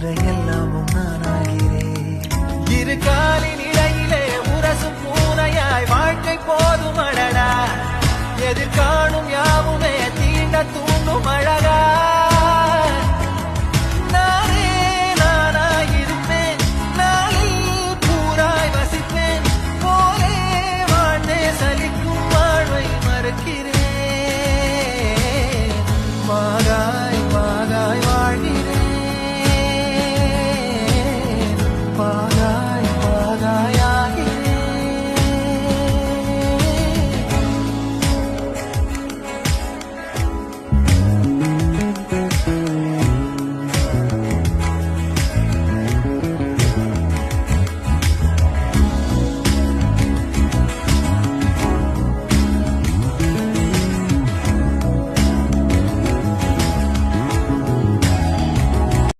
என்ற எல்லாமும் நான் ஆகிறேன். இரு காலின் இடையிலே உரசும் பூனையாய் வாழ்க்கை போதும் அடடா. எதிர்காணும் யாவுமே தீண்ட